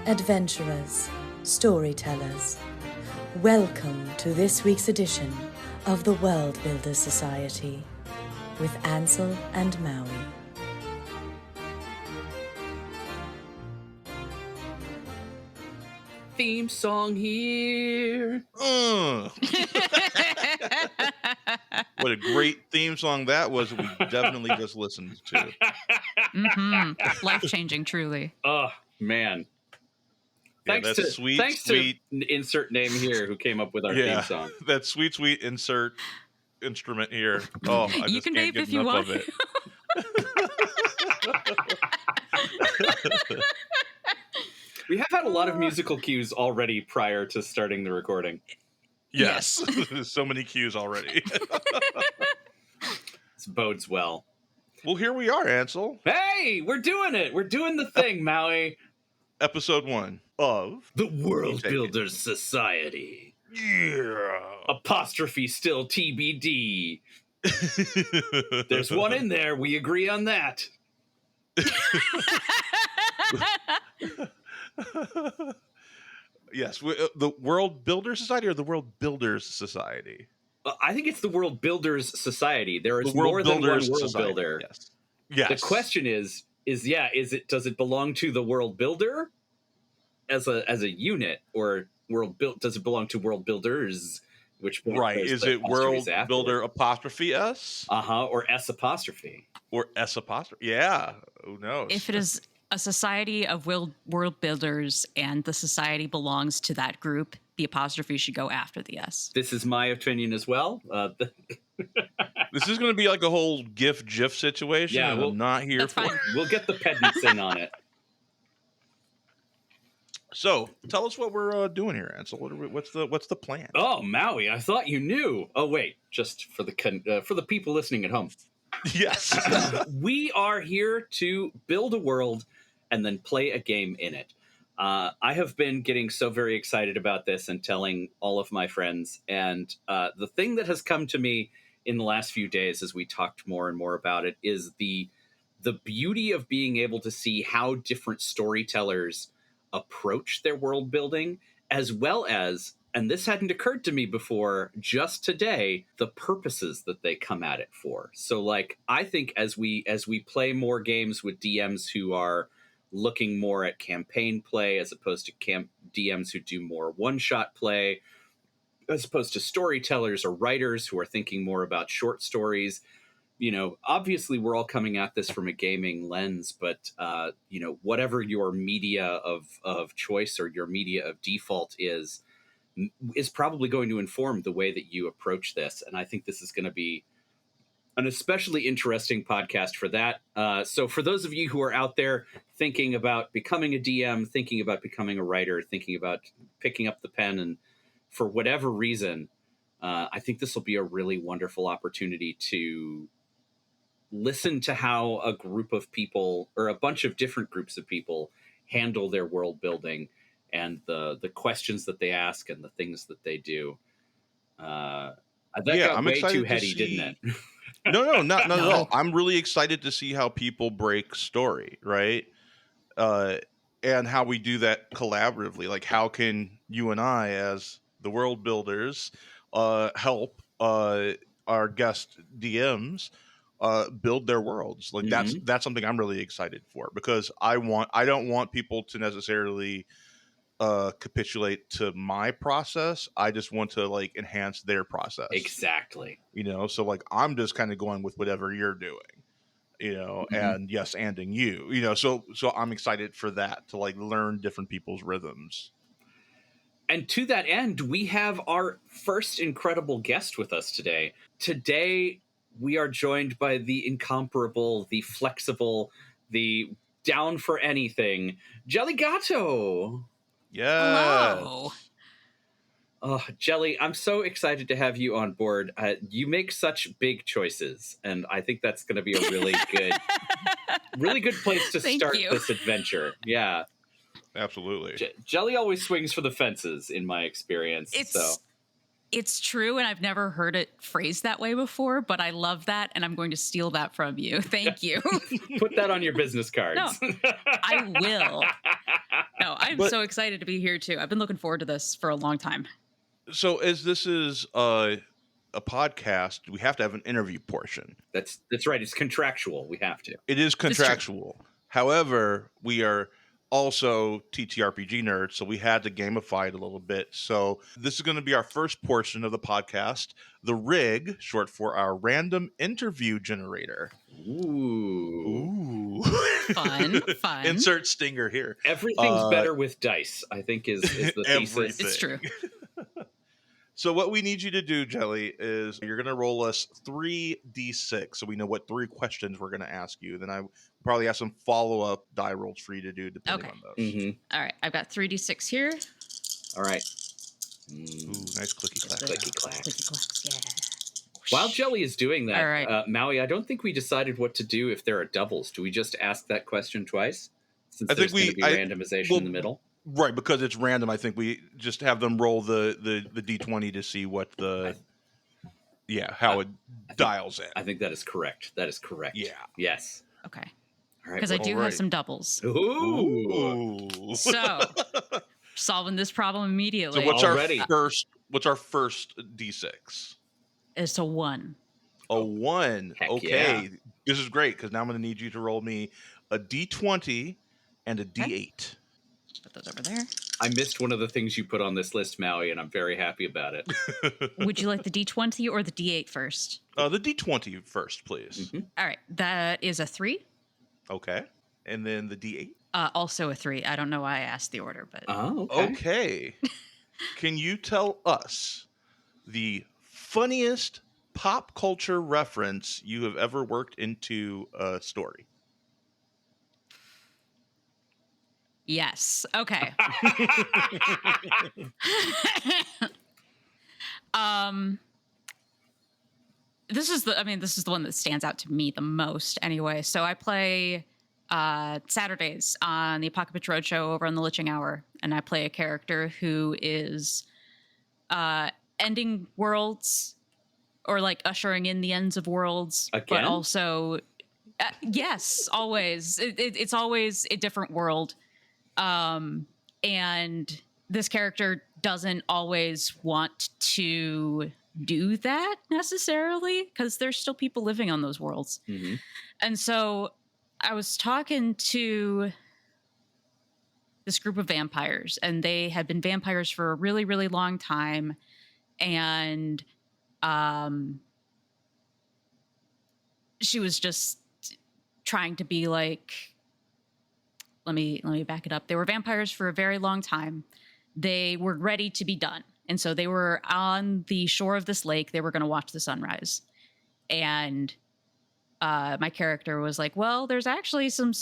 adventurers, storytellers. Welcome to this week's edition of the Worldbuilders Society with Ansel and Maui. Theme song here. What a great theme song that was. We definitely just listened to. Life-changing, truly. Oh, man. Thanks that's to sweet. to insert name here who came up with our theme song. That sweet insert instrument here. Oh, I You just can can't vape get if you enough want. of it. We have had a lot of musical cues already prior to starting the recording. Yes. There's so many cues already. This bodes well. Well, here we are, Ansel. Hey, we're doing it. We're doing the thing, Maui. Episode 1 of The Worldbuilders Society. Yeah. Apostrophe still TBD. There's one in there. We agree on that. Yes, the Worldbuilders Society or the Worldbuilders Society? I think it's the Worldbuilders Society. There is The World more than one Builders world Society, builder. Yes. The question is does it belong to the world builder as a unit, or does it belong to world builders? Which right? Is it world builder apostrophe S? Or S apostrophe or S apostrophe? Yeah. Who knows? If it is a society of world builders and the society belongs to that group, the apostrophe should go after the S. This is my opinion as well. This is going to be like a whole GIF situation. Yeah, I'm not here that's for. fine. We'll get the pedants in on it. So, tell us what we're doing here, Ansel. What's the plan? Oh, Maui, I thought you knew. Oh, wait, just for the people listening at home. Yes. We are here to build a world and then play a game in it. I have been getting so very excited about this and telling all of my friends. And the thing that has come to me in the last few days as we talked more and more about it is the beauty of being able to see how different storytellers approach their world building, as well as, and this hadn't occurred to me before, just today, the purposes that they come at it for. So, like, I think as we play more games with DMs who are looking more at campaign play as opposed to DMs who do more one-shot play, as opposed to storytellers or writers who are thinking more about short stories, obviously we're all coming at this from a gaming lens, but, whatever your media of choice or your media of default is probably going to inform the way that you approach this. And I think this is going to be an especially interesting podcast for that. So for those of you who are out there thinking about becoming a DM, thinking about becoming a writer, thinking about picking up the pen, and for whatever reason, I think this will be a really wonderful opportunity to listen to how a group of people, or a bunch of different groups of people, handle their world building and the questions that they ask and the things that they do. That got I'm way excited too to heady, see... didn't it? No, not at all. I'm really excited to see how people break story, right? And how we do that collaboratively. Like, how can you and I, as the world builders, help our guest DMs build their worlds? Like, that's something I'm really excited for, because I don't want people to necessarily capitulate to my process. I just want to like enhance their process. Exactly. So like I'm just kind of going with whatever you're doing, and yes, anding you, so I'm excited for that, to like learn different people's rhythms. And to that end, we have our first incredible guest with us today. Today, we are joined by the incomparable, the flexible, the down for anything, JellyGato. Yeah. Hello. Oh, Jelly, I'm so excited to have you on board. You make such big choices, and I think that's going to be a really good place to start this adventure. Yeah. Absolutely. Jelly always swings for the fences, in my experience. It's true, and I've never heard it phrased that way before, but I love that, and I'm going to steal that from you. Thank you. Put that on your business cards. No, I will. No, I'm so excited to be here, too. I've been looking forward to this for a long time. So as this is a podcast, we have to have an interview portion. That's right. It's contractual. We have to. It is contractual. However, we are also TTRPG nerds, so we had to gamify it a little bit. So this is going to be our first portion of the podcast, the RIG, short for our random interview generator. Ooh. Fun. Insert stinger here. Everything's better with dice, I think is the thesis. It's true. So what we need you to do, Jelly, is you're going to roll us 3d6 so we know what 3 questions we're going to ask you. Then I probably have some follow-up die rolls for you to do depending on those. Mm-hmm. All right, I've got 3d6 here. All right. Ooh, nice clicky clack. Clicky clack. Clicky clacks, yeah. While Jelly is doing that, All right. Maui, I don't think we decided what to do if there are doubles. Do we just ask that question twice? Since I think there's going to be randomization in the middle? Right, because it's random. I think we just have them roll the d20 to see what how it dials in. I think that is correct. Yeah. Yes. Okay. All right. Because I do have some doubles. Ooh. So, solving this problem immediately. So what's Already. our first d6? It's a 1. A 1. Heck okay. yeah. This is great because now I'm going to need you to roll me a d20 and a d8. Put those over there. I missed one of the things you put on this list, Maui, and I'm very happy about it. Would you like the D20 or the D8 first? The d20 first, please. Mm-hmm. All right, that is a 3. Okay. And then the d8? Also a 3. I don't know why I asked the order, but... Oh, okay. Okay. Can you tell us the funniest pop culture reference you have ever worked into a story? Yes. Okay. This is the one that stands out to me the most anyway. So I play Saturdays on the Apocalypse Roadshow over on the Liching Hour, and I play a character who is ending worlds or like ushering in the ends of worlds. Again? But also yes, always. It's always a different world. And this character doesn't always want to do that necessarily because there's still people living on those worlds. Mm-hmm. And so I was talking to this group of vampires, and they had been vampires for a really, really long time. And she was just trying to be like, let me back it up. They were vampires for a very long time. They were ready to be done. And so they were on the shore of this lake. They were going to watch the sunrise. And my character was like, well, there's actually some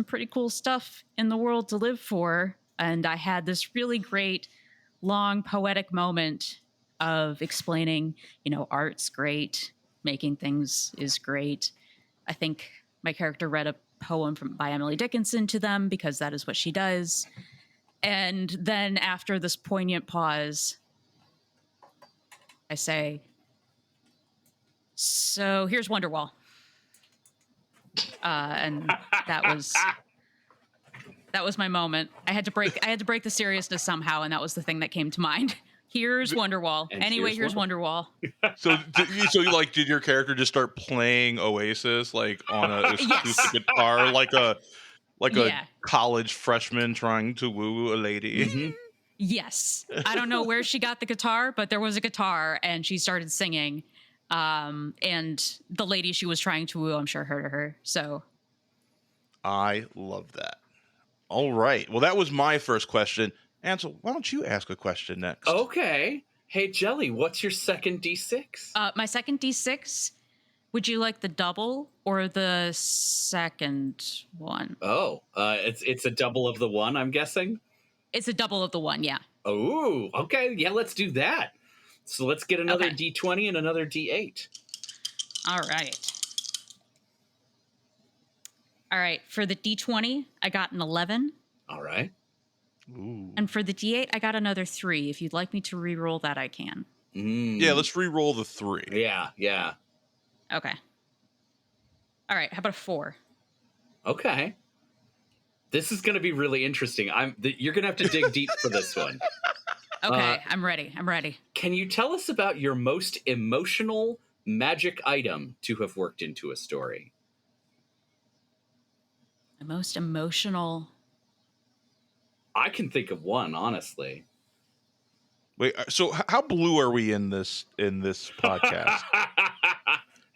pretty cool stuff in the world to live for. And I had this really great, long, poetic moment of explaining, art's great. Making things is great. I think my character read a poem by Emily Dickinson to them because that is what she does. And then after this poignant pause, I say, so here's Wonderwall. And that was my moment. I had to break the seriousness somehow, and that was the thing that came to mind. Here's Wonderwall. And anyway, here's Wonderwall. So did your character just start playing Oasis like on a acoustic guitar, like a college freshman trying to woo a lady? Mm-hmm. Yes. I don't know where she got the guitar, but there was a guitar, and she started singing. And the lady she was trying to woo, I'm sure, heard her. So I love that. All right. Well, that was my first question. Ansel, why don't you ask a question next? Okay. Hey, Jelly, what's your second D6? My second D6, would you like the double or the second one? Oh, it's a double of the one, I'm guessing? It's a double of the one, yeah. Oh, okay. Yeah, let's do that. So let's get another Okay. D20 and another D8. All right. All right. For the D20, I got an 11. All right. Ooh. And for the D8, I got another 3. If you'd like me to re-roll that, I can. Yeah, let's re-roll the 3. Yeah. Okay. All right. How about a 4? Okay. This is going to be really interesting. You're going to have to dig deep for this one. Okay, I'm ready. Can you tell us about your most emotional magic item to have worked into a story? The most emotional. I can think of one, honestly. Wait, so how blue are we in this podcast?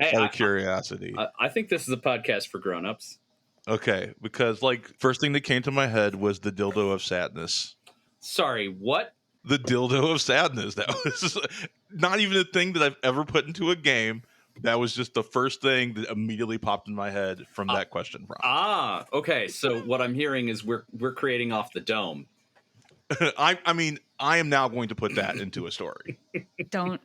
Hey, Out of curiosity. I think this is a podcast for grown-ups. Okay, because first thing that came to my head was the dildo of sadness. Sorry, what? The dildo of sadness. That was not even a thing that I've ever put into a game. That was just the first thing that immediately popped in my head from that question prompt. Okay. So what I'm hearing is we're creating off the dome. I am now going to put that into a story. Don't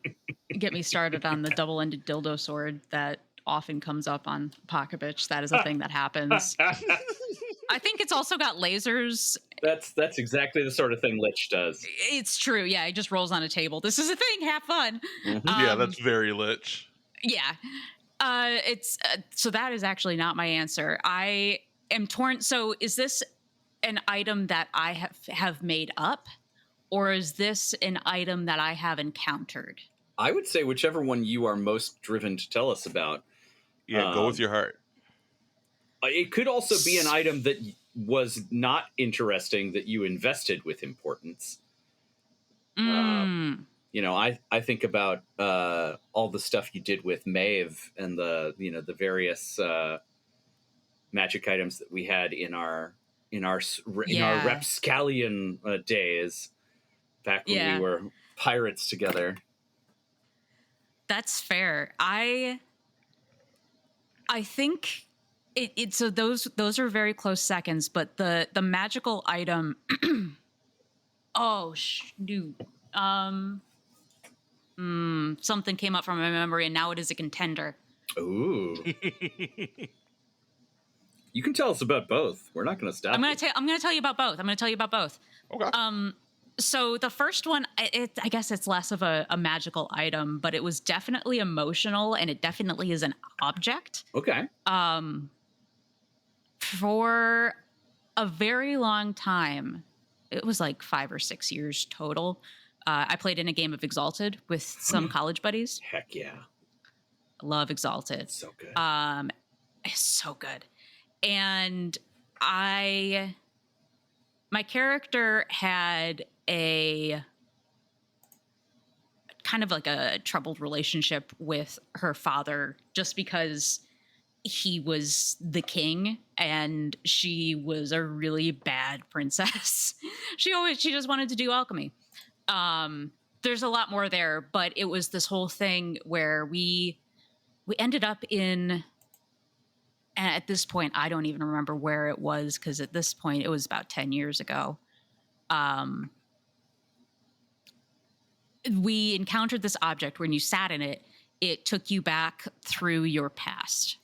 get me started on the double-ended dildo sword that often comes up on Pocket Bitch. That is a thing that happens. I think it's also got lasers. That's exactly the sort of thing Lich does. It's true. Yeah, he just rolls on a table. This is a thing. Have fun. Mm-hmm. Yeah, that's very Lich. Yeah. It's so that is actually not my answer. I am torn. So is this an item that I have made up, or is this an item that I have encountered? I would say whichever one you are most driven to tell us about. Yeah, go with your heart. It could also be an item that was not interesting that you invested with importance. I think about all the stuff you did with Maeve and the various magic items that we had in our rapscallion days back when we were pirates together. That's fair. I think it so those are very close seconds, but the magical item something came up from my memory and now it is a contender. Ooh. You can tell us about both. We're not going to stop. I'm going to tell you about both. Okay. So the first one, I guess it's less of a magical item, but it was definitely emotional, and it definitely is an object. Okay. For a very long time, it was like 5 or 6 years total. I played in a game of Exalted with some college buddies. Heck yeah. I love Exalted. It's so good. It's so good. And my character had a kind of like a troubled relationship with her father just because he was the king and she was a really bad princess. She just wanted to do alchemy. There's a lot more there, but it was this whole thing where we ended up in, and at this point, I don't even remember where it was, because at this point, it was about 10 years ago. We encountered this object. When you sat in it, it took you back through your past.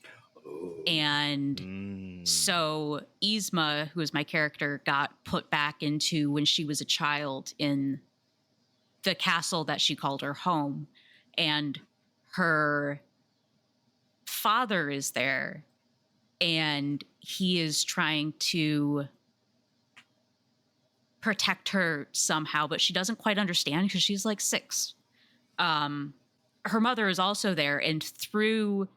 Ooh. And so Yzma, who is my character, got put back into when she was a child in the castle that she called her home. And her father is there. And he is trying to protect her somehow, but she doesn't quite understand because she's like 6. Her mother is also there, and through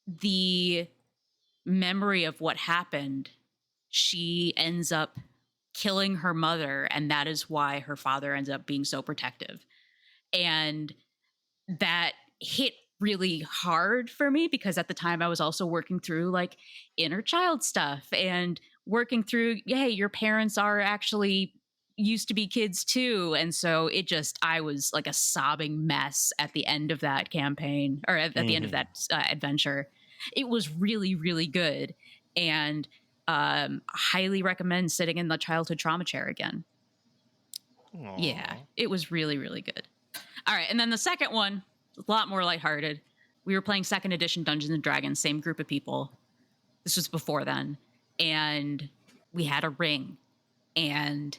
the memory of what happened, she ends up killing her mother, and that is why her father ends up being so protective. And that hit really hard for me because at the time I was also working through like inner child stuff and working through, hey, your parents are actually used to be kids too. And so I was like a sobbing mess at the end of that campaign, or at the end of that adventure. It was really, really good. And highly recommend sitting in the childhood trauma chair again. Aww. Yeah, it was really, really good. All right. And then the second one, a lot more lighthearted. We were playing 2nd edition Dungeons and Dragons, same group of people. This was before then. And we had a ring. And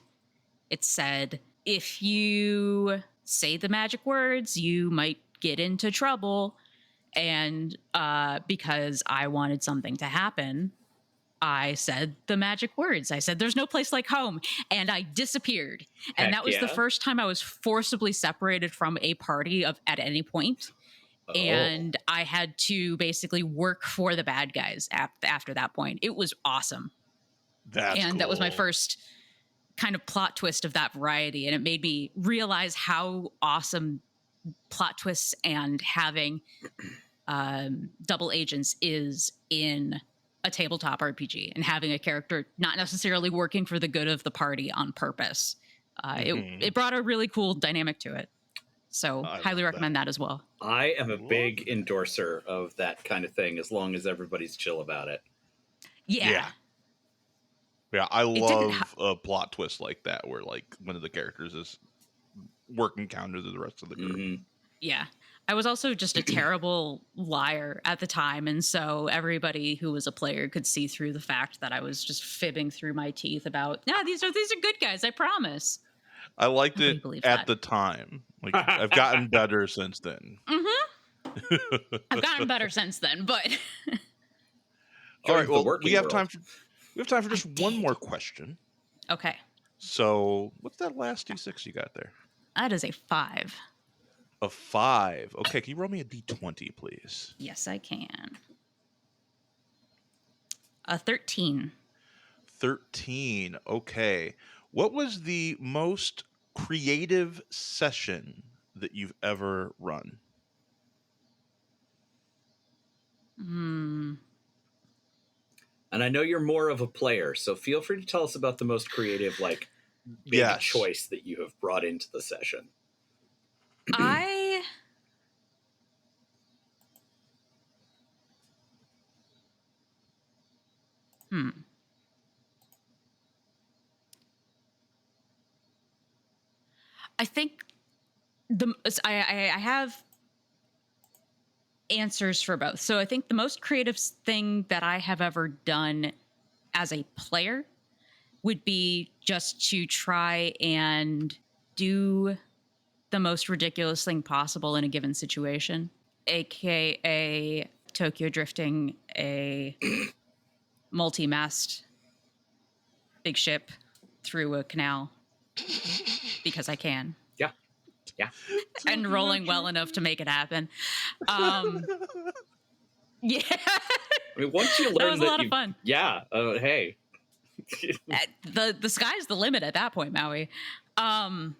it said, if you say the magic words, you might get into trouble. And because I wanted something to happen, I said the magic words. I said, "There's no place like home." And I disappeared. And Heck that was the yeah. first time I was forcibly separated from a party at any point. Oh. And I had to basically work for the bad guys after that point. It was awesome. That's and that was my cool. first kind of plot twist of that variety. And it made me realize how awesome plot twists and having double agents is in a tabletop RPG, and having a character not necessarily working for the good of the party on purpose. It brought a really cool dynamic to it. So highly recommend that as well. I am a big endorser of that kind of thing, as long as everybody's chill about it. Yeah. I love a plot twist like that, where like one of the characters is working counter to the rest of the group. Mm-hmm. Yeah. I was also just a terrible liar at the time, and so everybody who was a player could see through the fact that I was just fibbing through my teeth about, these are good guys, I promise. I liked it at the time. Like, I've gotten better since then. Mm-hmm. I've gotten better since then, but all right. Well, we have time for just one more question. Okay. So, what's that last D6 you got there? That is a 5. A 5. Okay, can you roll me a D20, please? Yes, I can. A 13. 13. Okay. What was the most creative session that you've ever run? And I know you're more of a player, so feel free to tell us about the most creative, big choice that you have brought into the session. I think I have answers for both. So I think the most creative thing that I have ever done as a player would be just to try and do the most ridiculous thing possible in a given situation, aka Tokyo drifting a multi-mast big ship through a canal because I can. Yeah. And rolling well enough to make it happen. Yeah. I mean, once you learn that was a lot of fun. Yeah. Hey. The sky's the limit at that point, Maui. And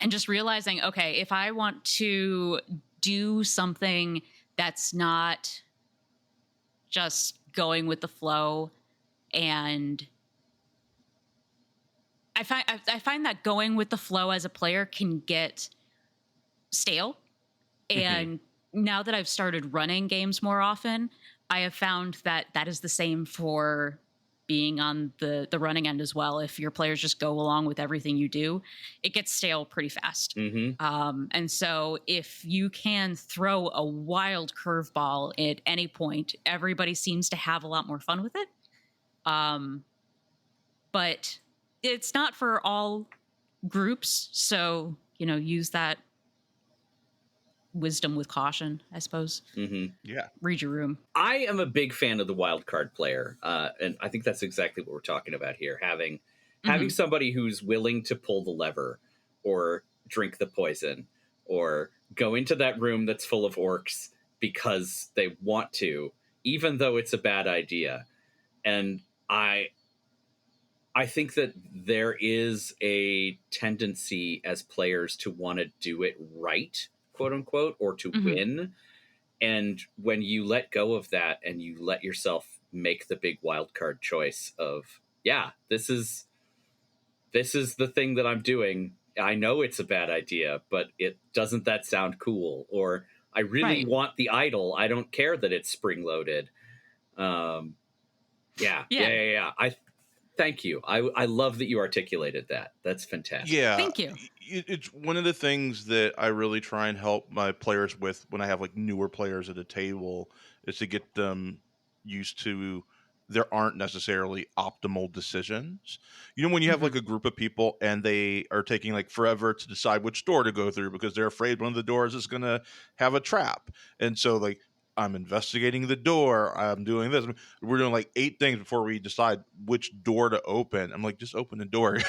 just realizing, okay, if I want to do something that's not just going with the flow, and I find that going with the flow as a player can get stale. And now that I've started running games more often, I have found that that is the same for being on the running end as well. If your players just go along with everything you do, it gets stale pretty fast. And so if you can throw a wild curveball at any point, everybody seems to have a lot more fun with it. But it's not for all groups, so use that wisdom with caution, I suppose. Yeah. Read your room. I am a big fan of the wild card player, and I think that's exactly what we're talking about here. Having somebody who's willing to pull the lever, or drink the poison, or go into that room that's full of orcs because they want to, even though it's a bad idea. And I think that there is a tendency as players to want to do it right, quote unquote, or to win. And when you let go of that and you let yourself make the big wild card choice of, this is the thing that I'm doing. I know it's a bad idea, but doesn't that sound cool? Or I really want the idol. I don't care that it's spring loaded. Thank you. I love that you articulated that. That's fantastic. Yeah. Thank you. It's one of the things that I really try and help my players with when I have newer players at a table, is to get them used to there aren't necessarily optimal decisions. You know, when you have like a group of people and they are taking like forever to decide which door to go through because they're afraid one of the doors is going to have a trap. And so like, I'm investigating the door. I'm doing this. We're doing like 8 things before we decide which door to open. I'm like, just open the door.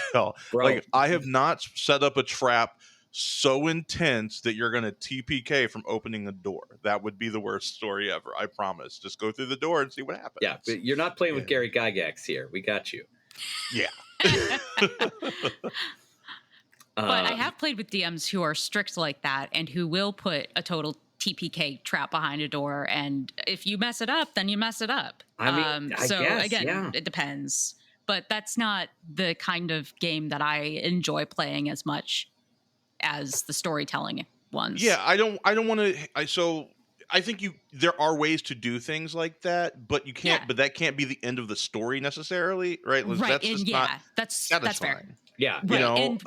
Like, I have not set up a trap so intense that you're going to TPK from opening the door. That would be the worst story ever. I promise. Just go through the door and see what happens. Yeah, but you're not playing with Gary Gygax here. We got you. Yeah. But I have played with DMs who are strict like that and who will put a total TPK trap behind a door. And if you mess it up, then you mess it up. I mean, I guess, again, it depends. But that's not the kind of game that I enjoy playing as much as the storytelling ones. Yeah, I don't want to. So I think there are ways to do things like that, but you can't. Yeah. But that can't be the end of the story necessarily, right? Right. That's just that's fair. Yeah. Right. You know, and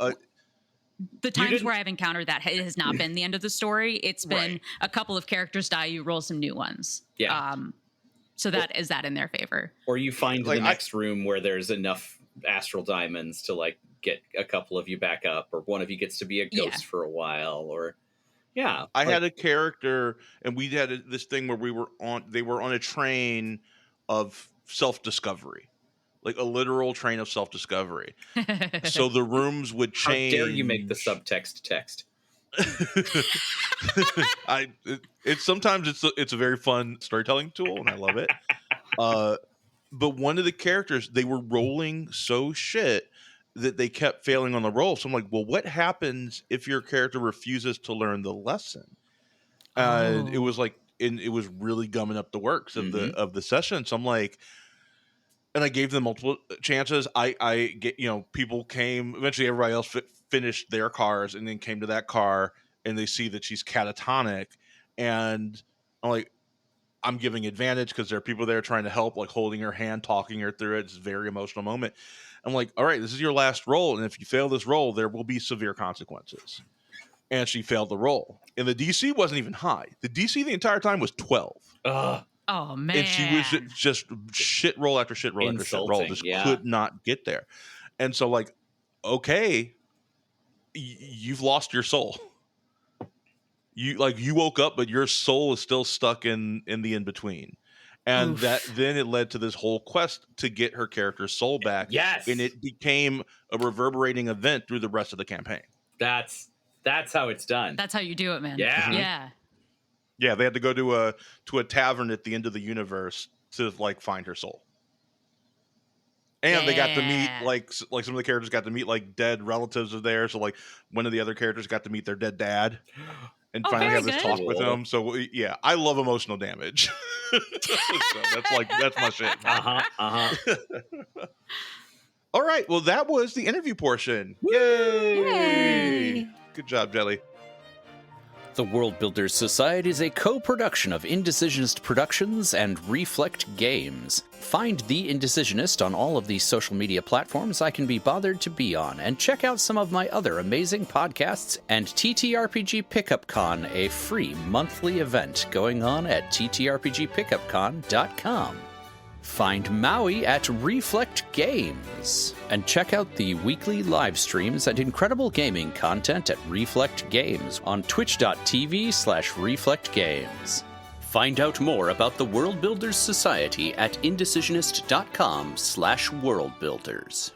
the times where I've encountered that it has not been the end of the story. It's been a couple of characters die, you roll some new ones. Yeah. So that is that in their favor. Or you find the next room where there's enough astral diamonds to like get a couple of you back up, or one of you gets to be a ghost for a while, or I had a character and we had this thing where they were on a train of self-discovery, like a literal train of self-discovery. So the rooms would change. How dare you make the subtext text? Sometimes it's a very fun storytelling tool and I love it. But one of the characters, they were rolling so shit that they kept failing on the roll. So I'm like, well, what happens if your character refuses to learn the lesson? And it was like, it was really gumming up the works of the session. So I'm like, and I gave them multiple chances. I get, people came, eventually everybody else finished their cars and then came to that car and they see that she's catatonic. And I'm like, I'm giving advantage because there are people there trying to help, like holding her hand, talking her through it. It's a very emotional moment. I'm like, all right, this is your last roll. And if you fail this roll, there will be severe consequences. And she failed the roll. And the DC wasn't even high. The DC the entire time was 12. Oh, man. And she was just shit roll after shit roll after shit roll. Just could not get there. And so like, okay, you've lost your soul. You woke up, but your soul is still stuck in the in-between. And then it led to this whole quest to get her character's soul back. Yes. And it became a reverberating event through the rest of the campaign. That's how it's done. That's how you do it, man. Yeah. Mm-hmm. Yeah. Yeah, they had to go to a tavern at the end of the universe to like find her soul. And they got to meet like some of the characters got to meet like dead relatives of theirs. So like one of the other characters got to meet their dead dad. And finally have this talk with him. So yeah, I love emotional damage. So that's my shit. All right. Well, that was the interview portion. Yay! Good job, Jelly. The Worldbuilders Society is a co-production of Indecisionist Productions and Reflect Games. Find The Indecisionist on all of these social media platforms I can be bothered to be on, and check out some of my other amazing podcasts and TTRPG Pickup Con, a free monthly event going on at ttrpgpickupcon.com. Find Maui at Reflect Games, and check out the weekly live streams and incredible gaming content at Reflect Games on twitch.tv/reflectgames. Find out more about the Worldbuilders Society at indecisionist.com/worldbuilders.